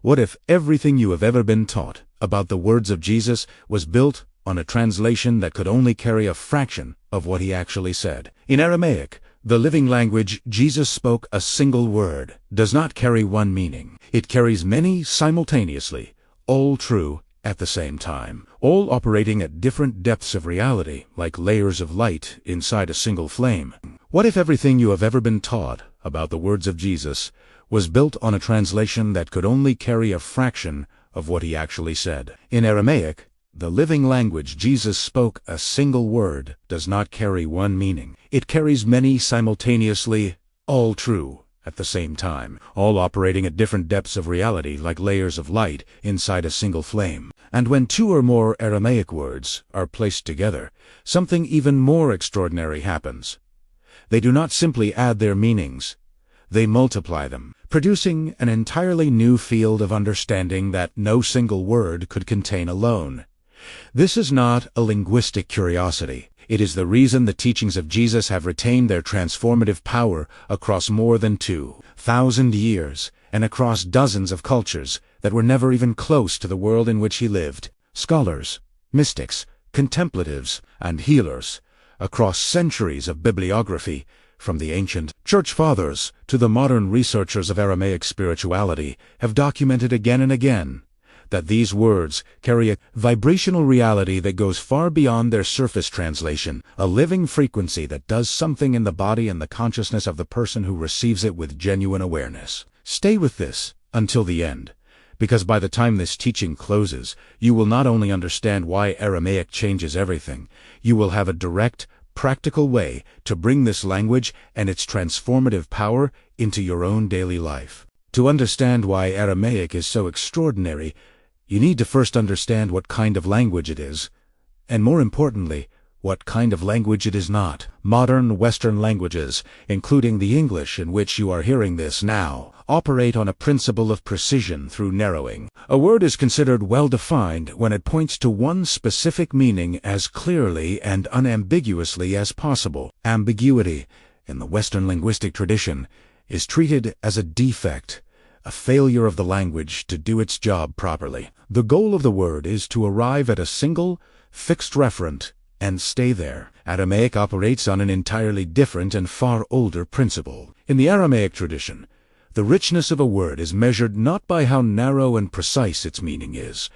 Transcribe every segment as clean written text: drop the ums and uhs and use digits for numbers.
What if everything you have ever been taught about the words of Jesus was built on a translation that could only carry a fraction of what he actually said? In Aramaic, the living language, Jesus spoke a single word, does not carry one meaning. It carries many simultaneously, all true at the same time, all operating at different depths of reality, like layers of light inside a single flame. What if everything you have ever been taught about the words of Jesus was built on a translation that could only carry a fraction of what he actually said? In Aramaic, the living language, Jesus spoke a single word does not carry one meaning. It carries many simultaneously, all true at the same time, all operating at different depths of reality like layers of light inside a single flame. And when two or more Aramaic words are placed together, something even more extraordinary happens. They do not simply add their meanings, they multiply them, producing an entirely new field of understanding that no single word could contain alone. This is not a linguistic curiosity. It is the reason the teachings of Jesus have retained their transformative power across more than 2,000 years and across dozens of cultures that were never even close to the world in which he lived. Scholars, mystics, contemplatives, and healers, across centuries of bibliography, from the ancient church fathers to the modern researchers of Aramaic spirituality, have documented again and again that these words carry a vibrational reality that goes far beyond their surface translation, a living frequency that does something in the body and the consciousness of the person who receives it with genuine awareness. Stay with this until the end, because by the time this teaching closes, you will not only understand why Aramaic changes everything, you will have a direct, practical way to bring this language and its transformative power into your own daily life. To understand why Aramaic is so extraordinary, you need to first understand what kind of language it is, and more importantly, what kind of language it is not. Modern Western languages, including the English in which you are hearing this now, operate on a principle of precision through narrowing. A word is considered well-defined when it points to one specific meaning as clearly and unambiguously as possible. Ambiguity, in the Western linguistic tradition, is treated as a defect, a failure of the language to do its job properly. The goal of the word is to arrive at a single, fixed referent and stay there. Aramaic operates on an entirely different and far older principle. In the Aramaic tradition, the richness of a word is measured not by how narrow and precise its meaning is,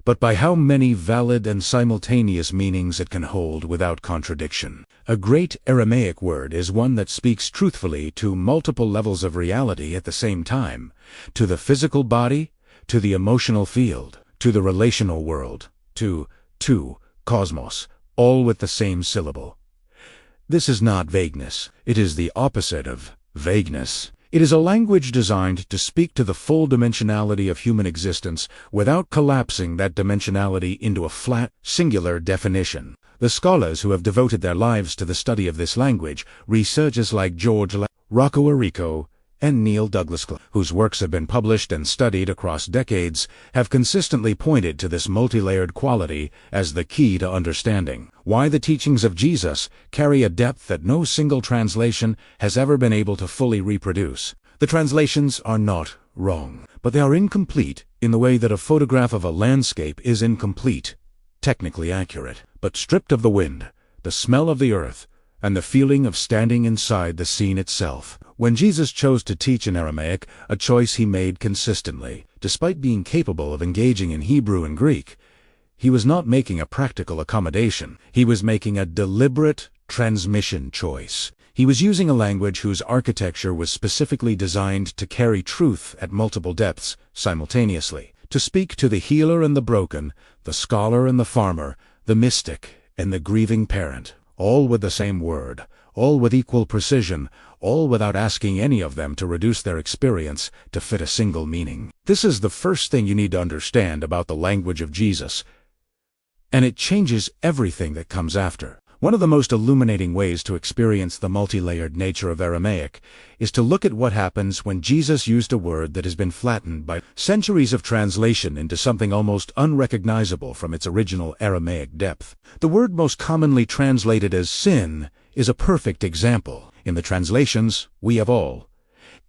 but by how many valid and simultaneous meanings it can hold without contradiction. A great Aramaic word is one that speaks truthfully to multiple levels of reality at the same time, to the physical body, to the emotional field, to the relational world, to cosmos, all with the same syllable. This is not vagueness. It is the opposite of vagueness. It is a language designed to speak to the full dimensionality of human existence without collapsing that dimensionality into a flat, singular definition. The scholars who have devoted their lives to the study of this language, researchers like George Rocco Arrico and Neil Douglas, whose works have been published and studied across decades, have consistently pointed to this multi-layered quality as the key to understanding why the teachings of Jesus carry a depth that no single translation has ever been able to fully reproduce. The translations are not wrong, but they are incomplete in the way that a photograph of a landscape is incomplete, technically accurate, but stripped of the wind, the smell of the earth, and the feeling of standing inside the scene itself. When Jesus chose to teach in Aramaic, a choice he made consistently. Despite being capable of engaging in Hebrew and Greek, he was not making a practical accommodation. He was making a deliberate transmission choice. He was using a language whose architecture was specifically designed to carry truth at multiple depths simultaneously, to speak to the healer and the broken, the scholar and the farmer, the mystic and the grieving parent, all with the same word, all with equal precision, all without asking any of them to reduce their experience to fit a single meaning. This is the first thing you need to understand about the language of Jesus, and it changes everything that comes after. One of the most illuminating ways to experience the multi-layered nature of Aramaic is to look at what happens when Jesus used a word that has been flattened by centuries of translation into something almost unrecognizable from its original Aramaic depth. The word most commonly translated as sin is a perfect example. In the translations we have all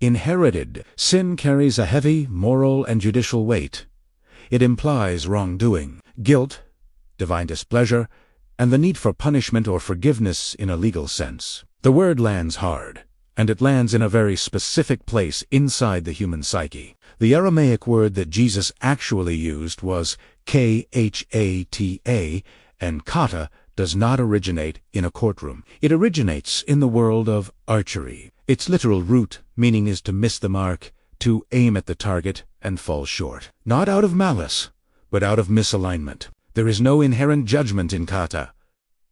Inherited. Sin carries a heavy moral and judicial weight. It implies wrongdoing, guilt, divine displeasure, and the need for punishment or forgiveness in a legal sense. The word lands hard, and it lands in a very specific place inside the human psyche. The Aramaic word that Jesus actually used was khata, and kata does not originate in a courtroom. It originates in the world of archery. Its literal root meaning is to miss the mark, to aim at the target and fall short. Not out of malice, but out of misalignment. There is no inherent judgment in kata.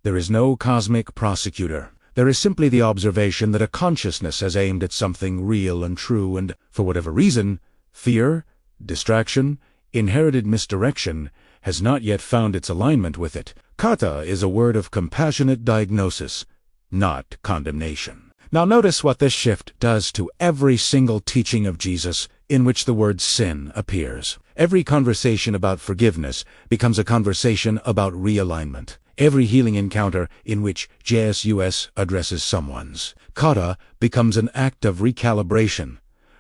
There is no cosmic prosecutor. There is simply the observation that a consciousness has aimed at something real and true and, for whatever reason, fear, distraction, inherited misdirection, has not yet found its alignment with it. Kata is a word of compassionate diagnosis, not condemnation. Now notice what this shift does to every single teaching of Jesus in which the word sin appears. Every conversation about forgiveness becomes a conversation about realignment. Every healing encounter in which Jesus addresses someone's kata becomes an act of recalibration,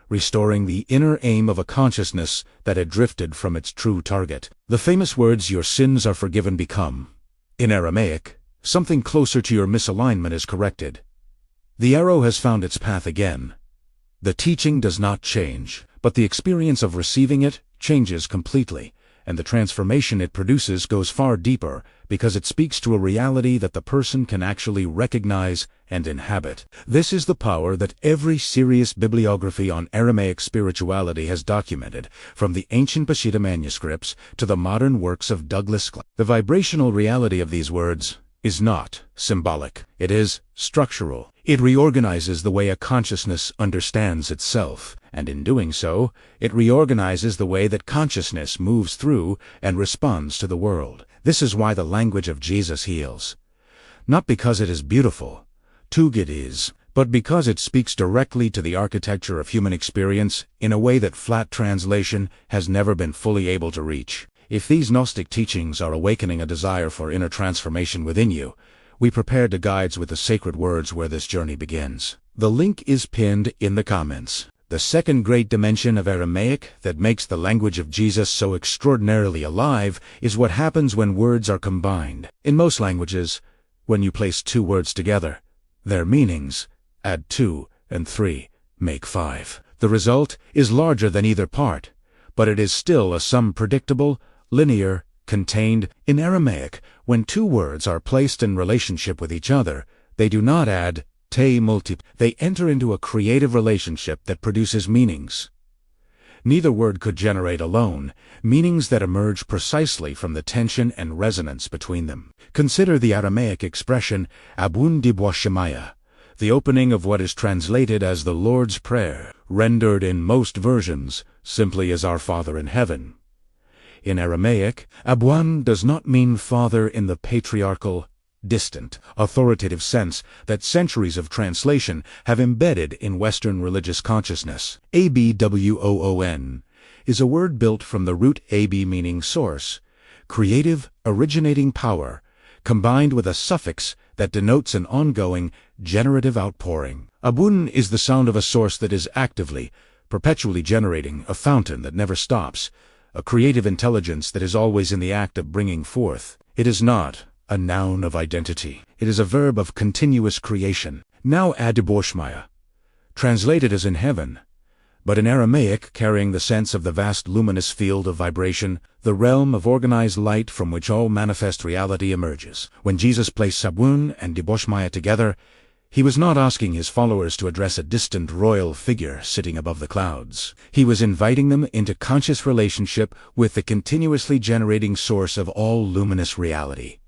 restoring the inner aim of a consciousness that had drifted from its true target. The famous words, "Your sins are forgiven," become, in Aramaic, something closer to your misalignment is corrected. The arrow has found its path again. The teaching does not change, but the experience of receiving it changes completely, and the transformation it produces goes far deeper because it speaks to a reality that the person can actually recognize and inhabit. This is the power that every serious bibliography on Aramaic spirituality has documented, from the ancient Peshitta manuscripts to the modern works of Douglas Clark. The vibrational reality of these words is not symbolic. It is structural. It reorganizes the way a consciousness understands itself, and in doing so, it reorganizes the way that consciousness moves through and responds to the world. This is why the language of Jesus heals. Not because it is beautiful, too good is, but because it speaks directly to the architecture of human experience in a way that flat translation has never been fully able to reach. If these Gnostic teachings are awakening a desire for inner transformation within you, we prepared the guides with the sacred words where this journey begins. The link is pinned in the comments. The second great dimension of Aramaic that makes the language of Jesus so extraordinarily alive is what happens when words are combined. In most languages, when you place two words together, their meanings, add 2 and 3, make 5. The result is larger than either part, but it is still a sum predictable, linear, contained. In Aramaic, when two words are placed in relationship with each other, they do not add te multip. They enter into a creative relationship that produces meanings. Neither word could generate alone meanings that emerge precisely from the tension and resonance between them. Consider the Aramaic expression abun dibwashemaya, the opening of what is translated as the Lord's Prayer, rendered in most versions simply as Our Father in Heaven. In Aramaic, Abuan does not mean father in the patriarchal, distant, authoritative sense that centuries of translation have embedded in Western religious consciousness. Abwoon is a word built from the root ab meaning source, creative, originating power, combined with a suffix that denotes an ongoing, generative outpouring. Abun is the sound of a source that is actively, perpetually generating, a fountain that never stops, a creative intelligence that is always in the act of bringing forth. It is not a noun of identity. It is a verb of continuous creation. Now adiboshmaya, translated as in heaven, but in Aramaic carrying the sense of the vast luminous field of vibration, the realm of organized light from which all manifest reality emerges. When Jesus placed Sabun and Diboshmaya together, he was not asking his followers to address a distant royal figure sitting above the clouds. He was inviting them into conscious relationship with the continuously generating source of all luminous reality,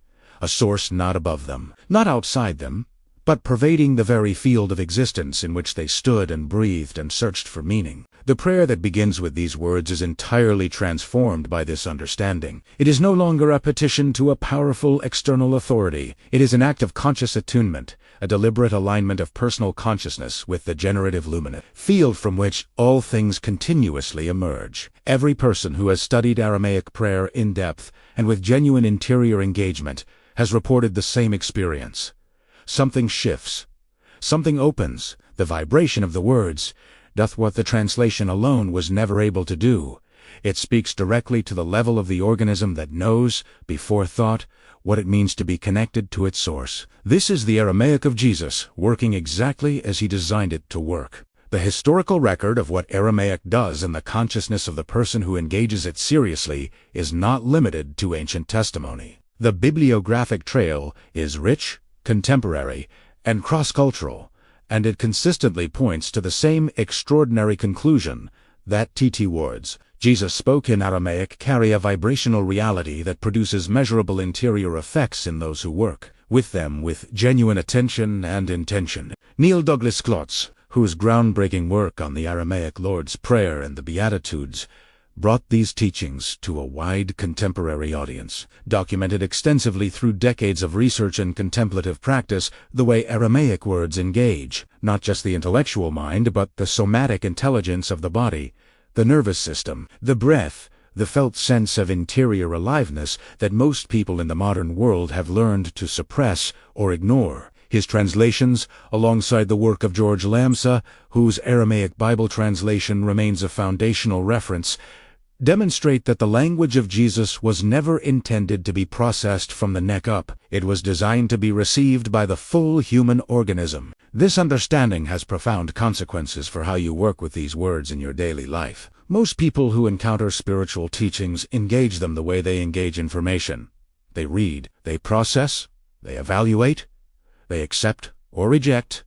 a source not above them, not outside them, but pervading the very field of existence in which they stood and breathed and searched for meaning. The prayer that begins with these words is entirely transformed by this understanding. It is no longer a petition to a powerful external authority. It is an act of conscious attunement, a deliberate alignment of personal consciousness with the generative luminous field from which all things continuously emerge. Every person who has studied Aramaic prayer in depth and with genuine interior engagement has reported the same experience. Something shifts. Something opens. The vibration of the words doth what the translation alone was never able to do. It speaks directly to the level of the organism that knows, before thought, what it means to be connected to its source. This is the Aramaic of Jesus, working exactly as he designed it to work. The historical record of what Aramaic does in the consciousness of the person who engages it seriously is not limited to ancient testimony. The bibliographic trail is rich, contemporary, and cross-cultural, and it consistently points to the same extraordinary conclusion that TT words Jesus spoke in Aramaic carry a vibrational reality that produces measurable interior effects in those who work with them with genuine attention and intention. Neil Douglas Klotz, whose groundbreaking work on the Aramaic Lord's Prayer and the Beatitudes brought these teachings to a wide contemporary audience, documented extensively through decades of research and contemplative practice the way Aramaic words engage, not just the intellectual mind, but the somatic intelligence of the body, the nervous system, the breath, the felt sense of interior aliveness that most people in the modern world have learned to suppress or ignore. His translations, alongside the work of George Lamsa, whose Aramaic Bible translation remains a foundational reference, demonstrate that the language of Jesus was never intended to be processed from the neck up. It was designed to be received by the full human organism. This understanding has profound consequences for how you work with these words in your daily life. Most people who encounter spiritual teachings engage them the way they engage information. They read, they process, they evaluate, they accept or reject,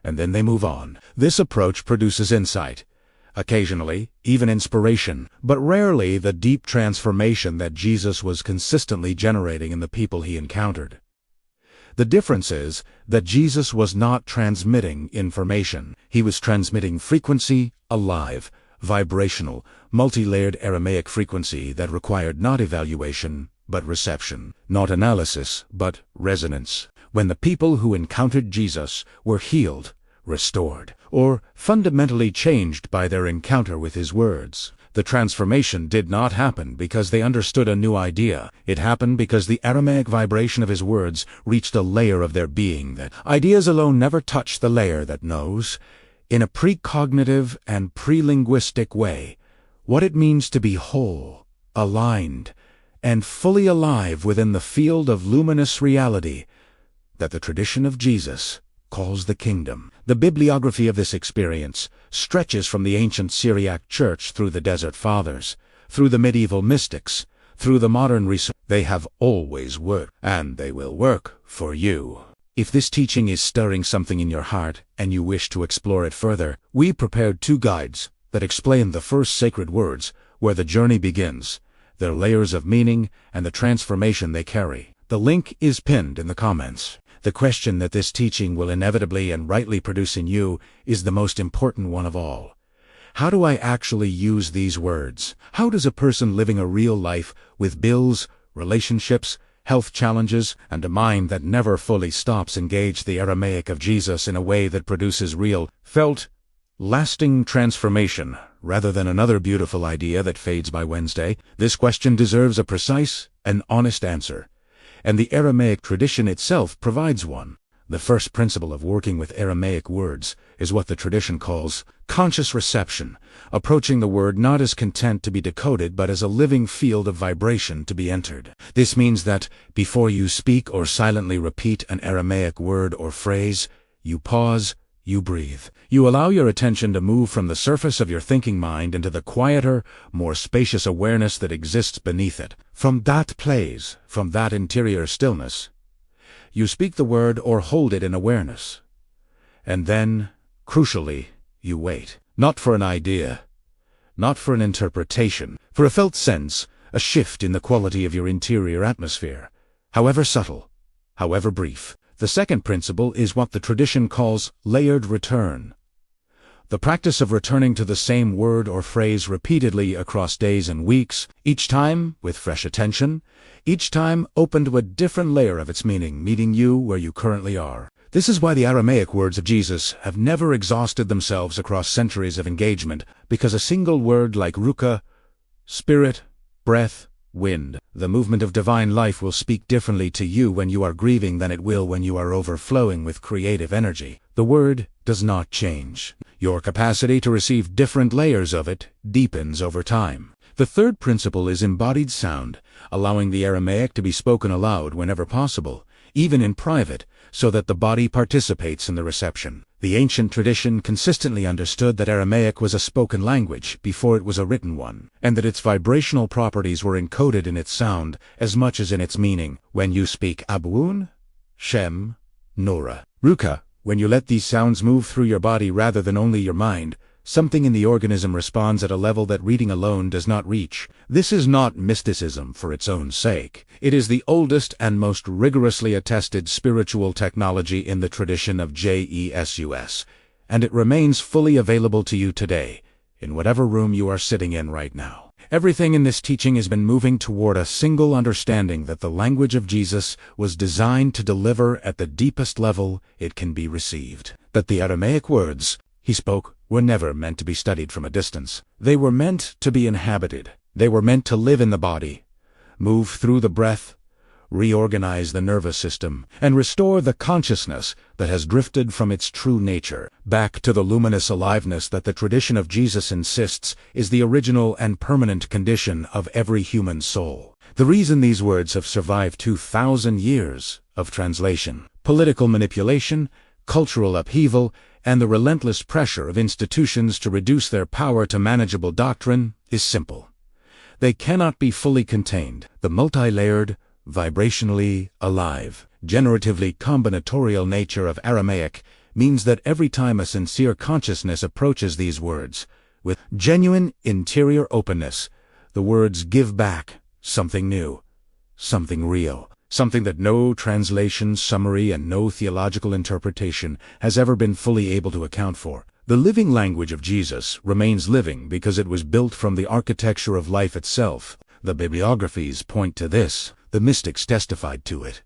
and then they move on. This approach produces insight, occasionally even inspiration, but rarely the deep transformation that Jesus was consistently generating in the people he encountered. The difference is that Jesus was not transmitting information. He was transmitting frequency, alive, vibrational, multi-layered Aramaic frequency that required not evaluation, but reception, not analysis, but resonance. When the people who encountered Jesus were healed, restored, or fundamentally changed by their encounter with his words, the transformation did not happen because they understood a new idea. It happened because the Aramaic vibration of his words reached a layer of their being that ideas alone never touch the layer that knows, in a precognitive and pre-linguistic way, what it means to be whole, aligned, and fully alive within the field of luminous reality that the tradition of Jesus calls the kingdom. The bibliography of this experience stretches from the ancient Syriac church through the Desert Fathers, through the medieval mystics, through the modern research. They have always worked, and they will work for you. If this teaching is stirring something in your heart and you wish to explore it further, we prepared 2 guides that explain the first sacred words, where the journey begins, their layers of meaning, and the transformation they carry. The link is pinned in the comments. The question that this teaching will inevitably and rightly produce in you is the most important one of all. How do I actually use these words? How does a person living a real life with bills, relationships, health challenges, and a mind that never fully stops engage the Aramaic of Jesus in a way that produces real, felt, lasting transformation, rather than another beautiful idea that fades by Wednesday? This question deserves a precise and honest answer, and the Aramaic tradition itself provides one. The first principle of working with Aramaic words is what the tradition calls conscious reception, approaching the word not as content to be decoded but as a living field of vibration to be entered. This means that before you speak or silently repeat an Aramaic word or phrase, you pause, you breathe. You allow your attention to move from the surface of your thinking mind into the quieter, more spacious awareness that exists beneath it. From that place, from that interior stillness, you speak the word or hold it in awareness. And then, crucially, you wait. Not for an idea, not for an interpretation, for a felt sense, a shift in the quality of your interior atmosphere, however subtle, however brief. The second principle is what the tradition calls layered return. The practice of returning to the same word or phrase repeatedly across days and weeks, each time with fresh attention, each time open to a different layer of its meaning, meeting you where you currently are. This is why the Aramaic words of Jesus have never exhausted themselves across centuries of engagement, because a single word like ruka, spirit, breath, wind, the movement of divine life will speak differently to you when you are grieving than it will when you are overflowing with creative energy. The word does not change. Your capacity to receive different layers of it deepens over time. The third principle is embodied sound, allowing the Aramaic to be spoken aloud whenever possible, even in private, so that the body participates in the reception. The ancient tradition consistently understood that Aramaic was a spoken language before it was a written one, and that its vibrational properties were encoded in its sound as much as in its meaning. When you speak Abun, Shem, Nora, Ruka, when you let these sounds move through your body rather than only your mind, something in the organism responds at a level that reading alone does not reach. This is not mysticism for its own sake. It is the oldest and most rigorously attested spiritual technology in the tradition of Jesus, and it remains fully available to you today, in whatever room you are sitting in right now. Everything in this teaching has been moving toward a single understanding that the language of Jesus was designed to deliver at the deepest level it can be received. That the Aramaic words he spoke were never meant to be studied from a distance. They were meant to be inhabited. They were meant to live in the body, move through the breath, reorganize the nervous system, and restore the consciousness that has drifted from its true nature back to the luminous aliveness that the tradition of Jesus insists is the original and permanent condition of every human soul. The reason these words have survived 2,000 years of translation, political manipulation, cultural upheaval, and the relentless pressure of institutions to reduce their power to manageable doctrine is simple. They cannot be fully contained. The multi-layered, vibrationally alive, generatively combinatorial nature of Aramaic means that every time a sincere consciousness approaches these words, with genuine interior openness, the words give back something new, something real, something that no translation, summary, and no theological interpretation has ever been fully able to account for. The living language of Jesus remains living because it was built from the architecture of life itself. The bibliographies point to this. The mystics testified to it.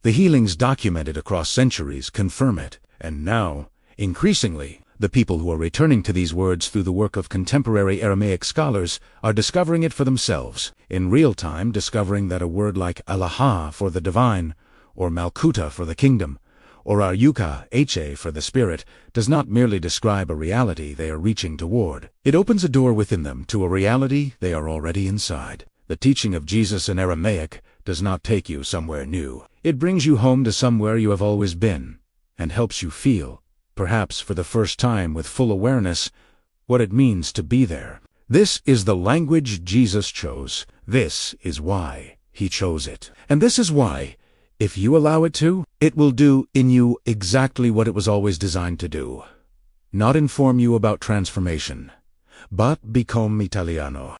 The healings documented across centuries confirm it. And now, increasingly, the people who are returning to these words through the work of contemporary Aramaic scholars are discovering it for themselves, in real time discovering that a word like Alaha for the divine, or Malkuta for the kingdom, or Aryuka, H.A. for the spirit, does not merely describe a reality they are reaching toward. It opens a door within them to a reality they are already inside. The teaching of Jesus in Aramaic does not take you somewhere new. It brings you home to somewhere you have always been, and helps you feel, perhaps for the first time with full awareness, what it means to be there. This is the language Jesus chose. This is why he chose it. And this is why, if you allow it to, it will do in you exactly what it was always designed to do. Not inform you about transformation, but become Italiano.